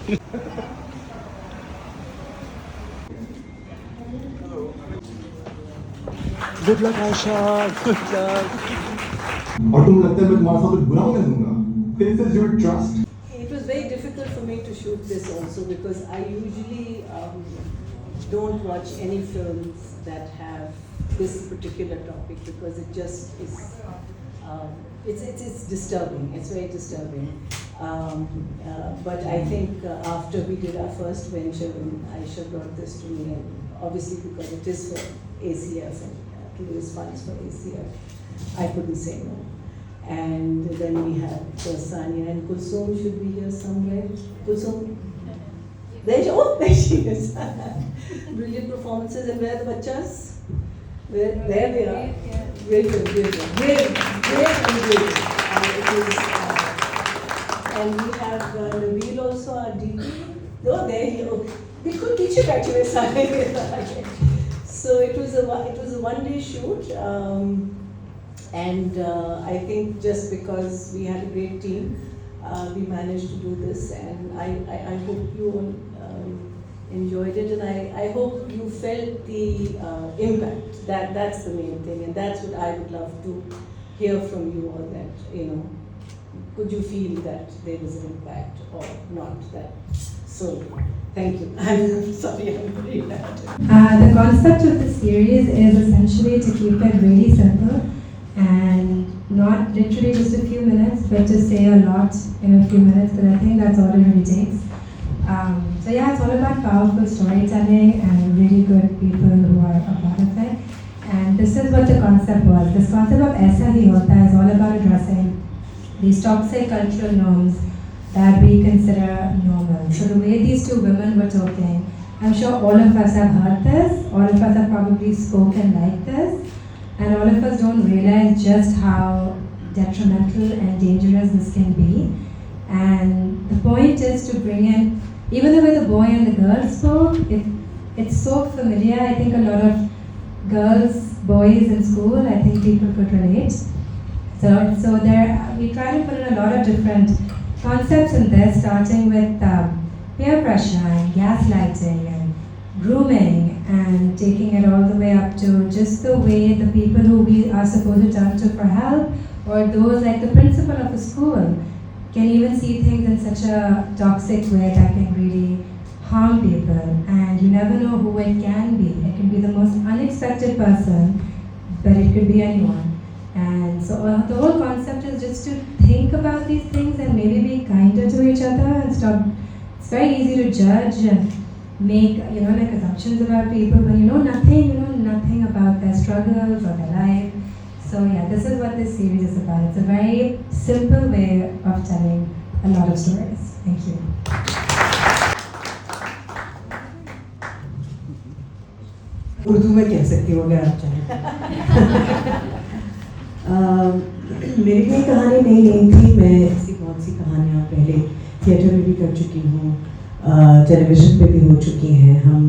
Good luck, Aisha. Good luck. और तुम लगता है मैं तुम्हारे साथ कुछ बुरा होने दूंगा? Faces you trust. It was very difficult for me to shoot this also because I usually don't watch any films that have this particular topic because it just is it's disturbing. It's very disturbing. But I think after we did our first venture, when Aisha brought this to me, and obviously because it is for ACF and to raise funds for ACF, I couldn't say no. And then we have Sanya and Kulsum should be here somewhere. Kulsum? There she is. Brilliant performances. And where are the bachas? There they are. Brilliant. Great and great. And we have Nabil also, our DP. Oh, there you go. Bilkul piche baithe hue sare. So it was a one-day shoot. And I think just because we had a great team, we managed to do this, and I hope you all enjoyed it, and I hope you felt the impact. That's the main thing, and that's what I would love to hear from you all. That could you feel that there was an impact or not? That so. Thank you. I'm sorry, I'm very bad. The concept of the series is essentially to keep it really simple and not literally just a few minutes, but to say a lot in a few minutes, because I think that's all it really takes. So yeah, it's all about powerful storytelling and really good people who are a part of it. And this is what the concept was. This concept of Aisa, hota is all about addressing these toxic cultural norms that we consider normal. So the way these two women were talking, I'm sure all of us have heard this, all of us have probably spoken like this, and all of us don't realize just how detrimental and dangerous this can be. And the point is to bring in, even the way the boy and the girl spoke, it's so familiar. I think a lot of girls, boys in school, I think people could relate. So there, we try to put in a lot of different concepts in this, starting with peer pressure and gaslighting and grooming, and taking it all the way up to just the way the people who we are supposed to turn to for help, or those like the principal of a school, can even see things in such a toxic way that can really harm people. And you never know who it can be. It can be the most unexpected person, but it could be anyone. And so the whole concept is just to think about these things and maybe be kinder to each other and stop. It's very easy to judge and make like assumptions about people when you know nothing about their struggles or their life. So yeah, this is what this series is about. It's a very simple way of telling a lot of stories. Thank you. Urdu में कह सकती हूँ अगर आप चाहें। मेरी कोई कहानी नहीं थी। मैं ऐसी बहुत सी कहानियाँ पहले थिएटर में भी कर चुकी हूँ, टेलीविज़न पे भी हो चुकी हैं। हम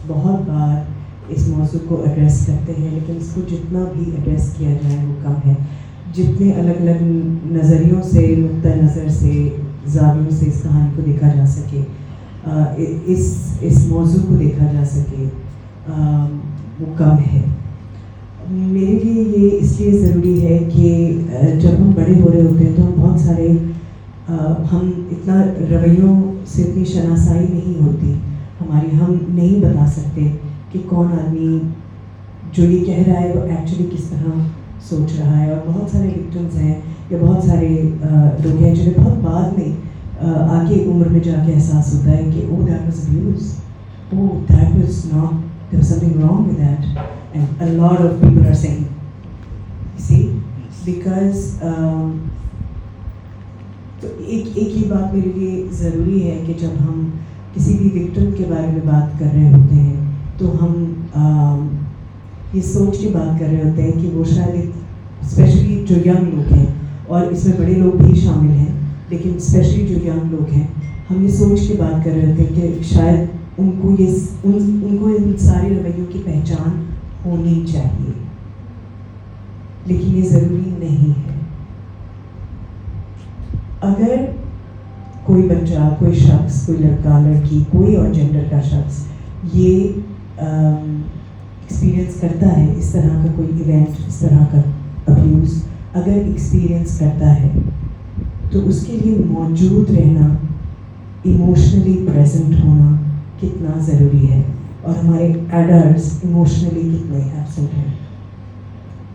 बहुत बार इस मौजू को एड्रेस करते हैं, लेकिन इसको जितना भी एड्रेस किया जाए वो कम है। जितने अलग अलग नज़रियों से, नुक्ता नज़र से, ज़ावियों से इस कहानी को देखा जा सके, इस मौजू को देखा जा सके, वो कम है। मेरे लिए ये इसलिए ज़रूरी है कि जब हम बड़े हो रहे होते हैं तो हम बहुत सारे हम इतना रवैयों से इतनी शनासाई नहीं होती हमारी, हम नहीं बता सकते कि कौन आदमी जो ये कह रहा है वो एक्चुअली किस तरह सोच रहा है। और बहुत सारे विक्टिम्स हैं या बहुत सारे लोग हैं जिन्हें बहुत बाद में आगे उम्र में जाके एहसास होता है कि oh that was abuse, oh that was not, there was something wrong with that. And a lot of people are saying, see, because तो एक ही बात मेरे लिए ज़रूरी है कि जब हम किसी भी विक्टिम के बारे में बात कर रहे होते हैं तो हम ये सोच के बात कर रहे होते हैं कि वो शायद स्पेशली जो यंग लोग हैं, और इसमें बड़े लोग भी शामिल हैं, लेकिन स्पेशली जो यंग लोग हैं, हम ये सोच के बात कर रहे होते हैं कि शायद उनको इन सारे रवैयों की पहचान होनी चाहिए, लेकिन ये ज़रूरी नहीं है। अगर कोई बच्चा, कोई शख्स, कोई लड़का, लड़की, कोई और जेंडर का शख्स ये एक्सपीरियंस करता है, इस तरह का कोई इवेंट, इस तरह का अब्यूज़ अगर एक्सपीरियंस करता है तो उसके लिए मौजूद रहना, इमोशनली प्रेजेंट होना कितना ज़रूरी है, और हमारे एडल्ट्स इमोशनली कितने एब्सेंट हैं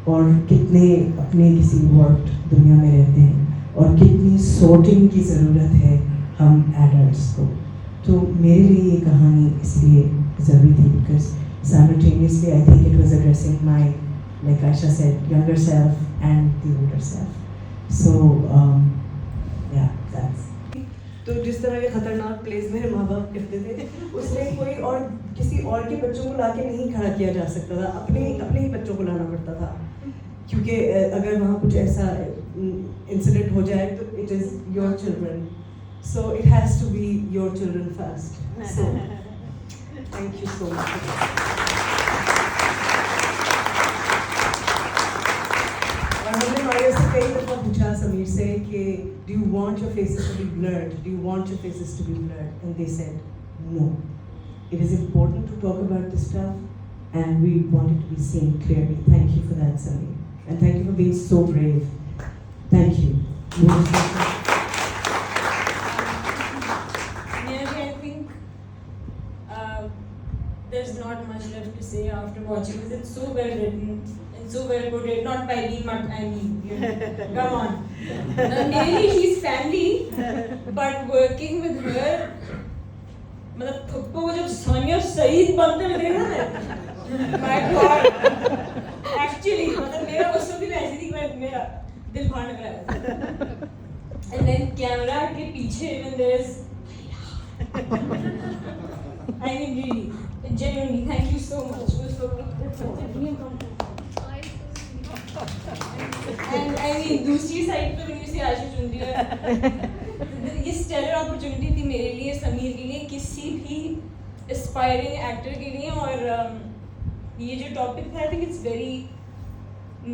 और कितने अपने किसी वर्क दुनिया में रहते हैं, और कितनी सॉर्टिंग की ज़रूरत है हम एडल्ट्स को। तो मेरे लिए ये कहानी इसलिए ज़रूरी थी because simultaneously I think it was addressing my, like Aisha said, younger self and the older self. So yeah, that's. तो जिस तरह के खतरनाक प्लेस मेरे माँ बाप कहते थे, उसमें कोई और किसी और के बच्चों को लाके नहीं खड़ा किया जा सकता था, अपने ही बच्चों को लाना पड़ता था, क्योंकि अगर वहाँ कुछ ऐसा इंसिडेंट हो जाए तो it is your children, so it has to be your children first. So thank you so much. और हमने मारिया से कई दफ़ा पूछा, समीर से, कि do you want your faces to be blurred? Do you want your faces to be blurred? And they said no. It is important to talk about this stuff, and we want it to be seen clearly. Thank you for that, Samir, and thank you for being so brave. Thank you. I think there's not much left to say after watching this. It's so well written and so well portrayed. Not by me, but I mean, you know, come on. Mainly she's family, but working with her, मतलब थप्पो को जब सोनिया सईद बनते हुए देखा ना, my God, actually, मतलब मेरा उस वक्त भी ऐसी थी कि मेरा दिल फाड़ गया. And then camera के पीछे when there's, I mean really, genuinely, thank you so much. It was so good. And I mean दूसरी साइड पे when you say आयशा चुंडीगर, ये स्टेलर अपॉर्चुनिटी थी मेरे लिए, समीर के लिए, किसी भी एस्पायरिंग एक्टर के लिए, और ये जो टॉपिक था, I think it's very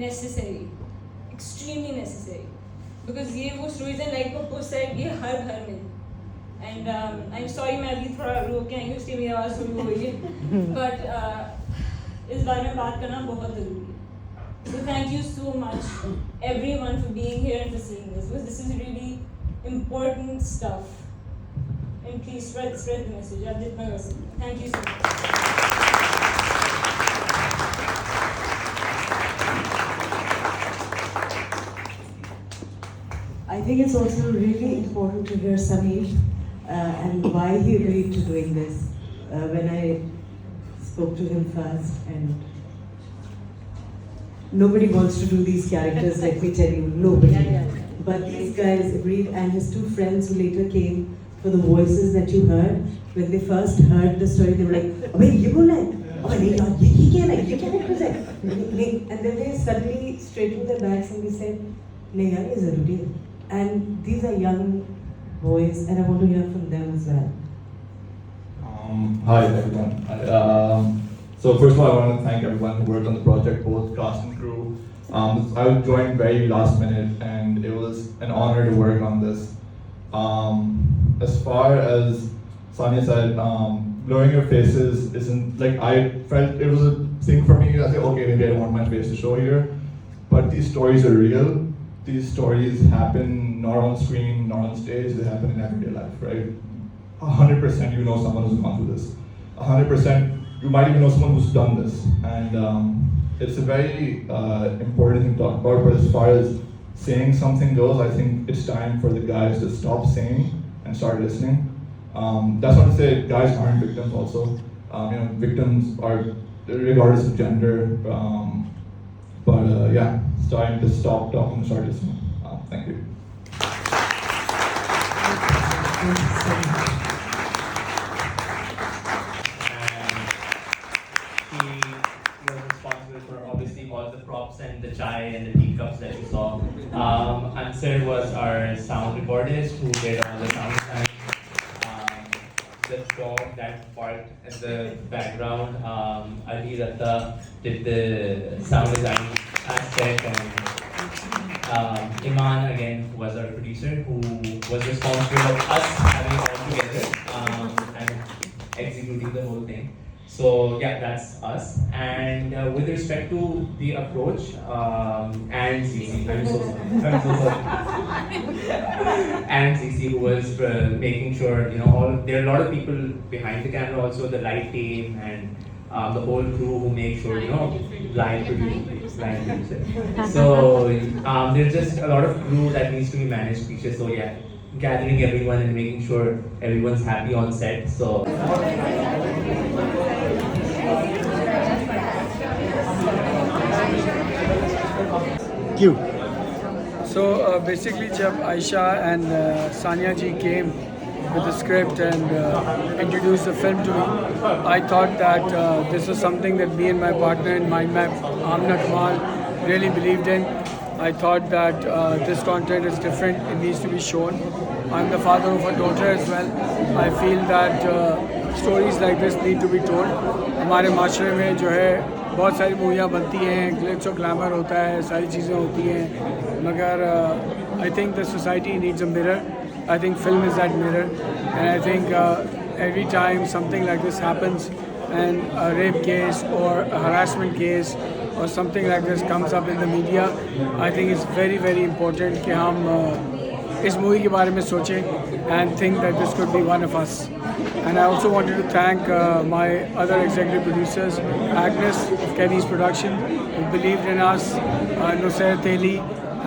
necessary, extremely necessary, because ये वो स्टोरीज हैं लाइक पप्पू सेड, ये हर घर में. एंड आई एम सॉरी मैं अभी थोड़ा रो के आई हूँ, उसकी मेरी आवाज़ शुरू हो गई है, बट इस बारे में बात करना बहुत ज़रूरी है. So thank you so much, everyone, for being here and for seeing this, because this is really important stuff. And please spread the message. I did my best. Thank you so much. I think it's also really important to hear Samir and why he agreed to doing this. When I spoke to him first, and nobody wants to do these characters, let me tell you, nobody. But these guys agreed, and his two friends who later came for the voices that you heard, when they first heard the story, they were like, "Abey, ye bolna hai? Abey, nahi yaar, ye kya hai? Ye characters hai?" And then they suddenly straightened their backs and they said, "Nahi yaar, ye zaruri hai." And these are young boys, and I want to hear from them as well. Hi everyone. So first of all, I want to thank everyone who worked on the project, both cast and crew. I joined very last minute, and it was an honor to work on this. As far as Sonia said, blurring your faces isn't, like, I felt it was a thing for me. I said, okay, maybe I don't want my face to show here, but these stories are real. These stories happen not on screen, not on stage, they happen in everyday life, right? 100% you know someone who's gone through this. 100% you might even know someone who's done this. And it's a very important thing to talk about, but as far as saying something goes, I think it's time for the guys to stop saying and start listening. That's not to say guys aren't victims also. Victims are regardless of gender. But yeah, it's time to stop talking and start listening. Thank you. Thank you so much. He was responsible for obviously all the props and the chai and the teacups that you saw. Answer was our sound recordist who did all the sound design. The dog that barked in the background, Ali Ratta did the sound design aspect, and Iman again was our producer who was responsible of us having it all together and executing the whole thing. So yeah, that's us. And with respect to the approach, and Cici, I'm so sorry. And Cici, who was making sure, you know, there are a lot of people behind the camera also, the light team and the whole crew who make sure, you know, blind producer. So there's just a lot of crew that needs to be managed, pieces. So yeah, gathering everyone and making sure everyone's happy on set. So. Cue. So basically, जब Aisha and Sania ji came with the script and introduced the film to me, I thought that this was something that me and my partner in Mind Map, Amna Kamal, really believed in. I thought that this content is different, it needs to be shown. I'm the father of a daughter as well. I feel that stories like this need to be told. हमारे माशरे में जो है बहुत सारी मूवियाँ बनती हैं, Glitz और ग्लैमर होता है, सारी चीज़ें होती हैं, मगर I think the society needs a mirror. I think film is that mirror, and I think every time something like this happens and a rape case or a harassment case or something like this comes up in the media, I think it's very very important कि हम इस movie के बारे में सोचें and think that this could be one of us. And I also wanted to thank my other executive producers, Agnes of Kenny's production, who believed in us, Nusayr Teli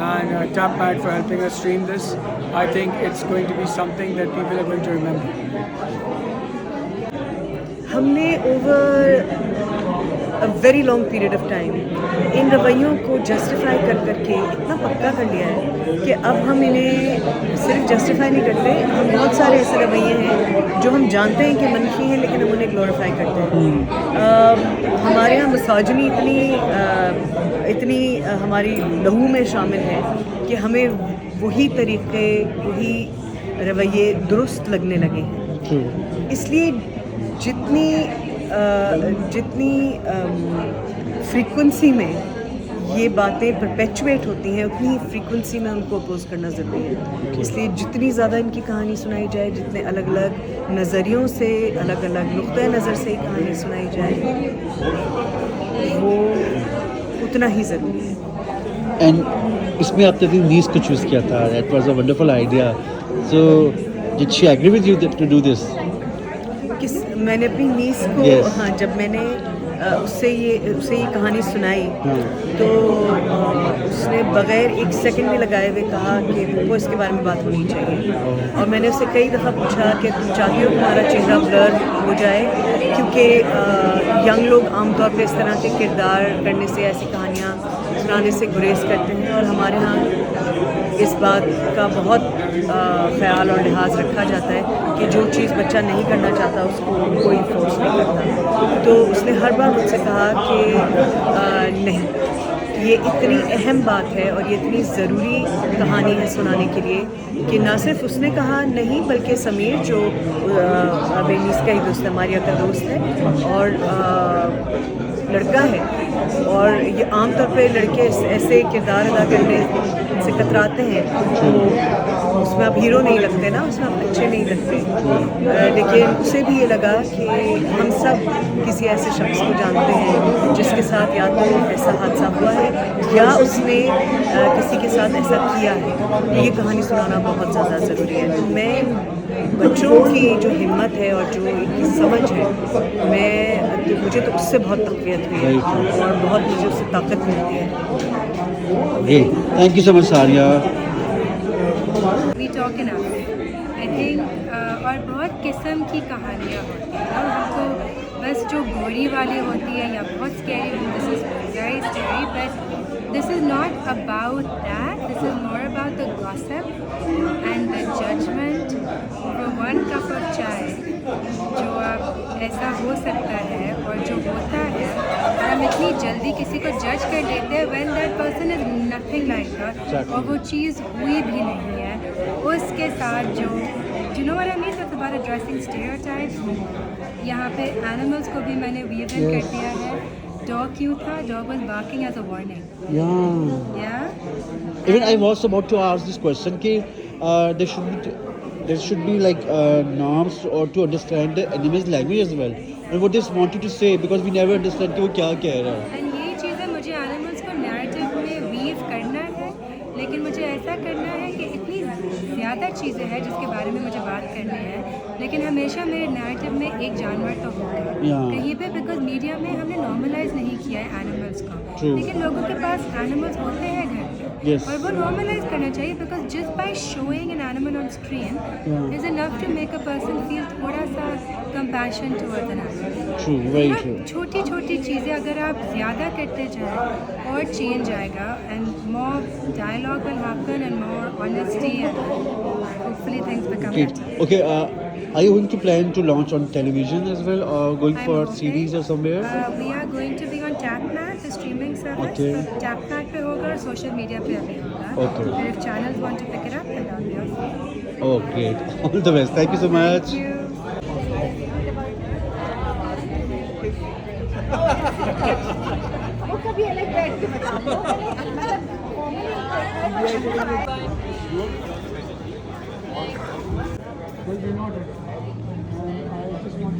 and TapMat for helping us stream this. I think it's going to be something that people are going to remember. हमने over a very long period of time इन रवैयों को justify कर करके इतना पक्का कर लिया है कि अब हम इन्हें सिर्फ जस्टिफाई नहीं करते, हम बहुत सारे ऐसे रवैये हैं जो हम जानते हैं कि मनफी हैं लेकिन हम उन्हें ग्लोरीफाई करते हैं। हमारे यहाँ मिसोजिनी इतनी हमारी लहू में शामिल है कि हमें वही तरीक़े वही रवैये दुरुस्त लगने लगे हैं। इसलिए जितनी फ्रीक्वेंसी में ये बातें परपेचुएट होती हैं उतनी ही फ्रीक्वेंसी में उनको अपोज करना ज़रूरी है। इसलिए जितनी ज़्यादा इनकी कहानी सुनाई जाए, जितने अलग अलग नज़रियों से, अलग अलग नुक्ते नज़र से कहानी सुनाई जाए, वो उतना ही ज़रूरी है। एंड इसमें आपने भी नीस को चूज़ किया था, that was a wonderful idea. So did she agree with you to do this? मैंने अपनी नीस को हाँ, जब मैंने उससे ये कहानी सुनाई तो उसने बगैर एक सेकंड भी लगाए हुए कहा कि वो इसके बारे में बात होनी चाहिए। और मैंने उससे कई दफ़ा पूछा कि तुम चाहती हो तुम्हारा चेहरा ब्लर हो जाए, क्योंकि यंग लोग आमतौर पे इस तरह के किरदार करने से, ऐसी कहानियाँ सुनाने से गुरेज करते हैं, और हमारे यहाँ इस बात का बहुत ख्याल और लिहाज रखा जाता है कि जो चीज़ बच्चा नहीं करना चाहता उसको कोई फोर्स नहीं करता। तो उसने हर बार मुझसे कहा कि नहीं, ये इतनी अहम बात है और ये इतनी ज़रूरी कहानी है सुनाने के लिए कि ना सिर्फ उसने कहा नहीं, बल्कि समीर जो बेनीस का ही दोस्त है, मारिया का दोस्त है और लड़का है, और ये आमतौर पे लड़के ऐसे किरदार अदा करने से कतराते हैं, तो उसमें आप हीरो नहीं लगते ना, उसमें आप अच्छे नहीं लगते। लेकिन उसे भी ये लगा कि हम सब किसी ऐसे शख्स को जानते हैं जिसके साथ या तो ऐसा हादसा हुआ है या उसने किसी के साथ ऐसा किया है। ये कहानी सुनाना बहुत ज़्यादा ज़रूरी है। मैं बच्चों की जो हिम्मत है और जो इनकी समझ है, मुझे तो उससे बहुत तक़वियत हुई है और बहुत मुझे उससे ताकत मिलती है। Thank you so much Sania. We talk enough. I think और बहुत किस्म की कहानियाँ होती हैं, और हमको बस जो गोरी वाली होती है या बहुत scary, this is very scary, but this is not about that, this is more about the gossip and the judgement for one cup of chai, जो आप ऐसा हो सकता है और जो होता है, और हम इतनी जल्दी किसी को जज कर लेते हैं when that person is nothing like that, और वो चीज़ हुई भी नहीं है। उसके साथ जो you know what I mean, that's about addressing stereotypes. यहाँ पे एनिमल्स को भी मैंने वीव इन कर दिया है, dog क्यों था? Dog was barking as a warning. Yeah. Yeah. Even I was about to ask this question कि there should be like norms or to understand the animal's language as well. And what they wanted to say because we never understand कि वो क्या कह रहा है. And ये चीज़ें मुझे एनिमल्स को नैरेटिव में वीव करना है, लेकिन मुझे ऐसा करना है कि इतनी ज़्यादा चीज़ें हैं जिसके बारे में मुझे बात करनी है, लेकिन हमेशा मेरे नैरेटिव में एक जानवर तो होगा कहीं पे, बिकॉज मीडिया में हमने नॉर्मलाइज नहीं किया है एनिमल्स को. लेकिन लोगों के पास एनिमल्स होते हैं घर पे और वो नॉर्मलाइज करना चाहिए, because just by showing an animal on screen is enough to make a person feel थोड़ा सा कंपैशन टुवर्ड्स एन एनिमल. छोटी छोटी चीज़ें अगर आप ज़्यादा करते जाए और चेंज आएगा and more dialogue will happen and more honesty and hopefully things become better. Okay, are you going to plan to launch on television as well or going for series or somewhere? We are going to be on TapNat, the streaming service. So TapNat पे होगा और social media पे अभी होगा. And if channels want to pick it up, then that'll be awesome. Oh, great. All the best. Thank you so much. Thank you. I just want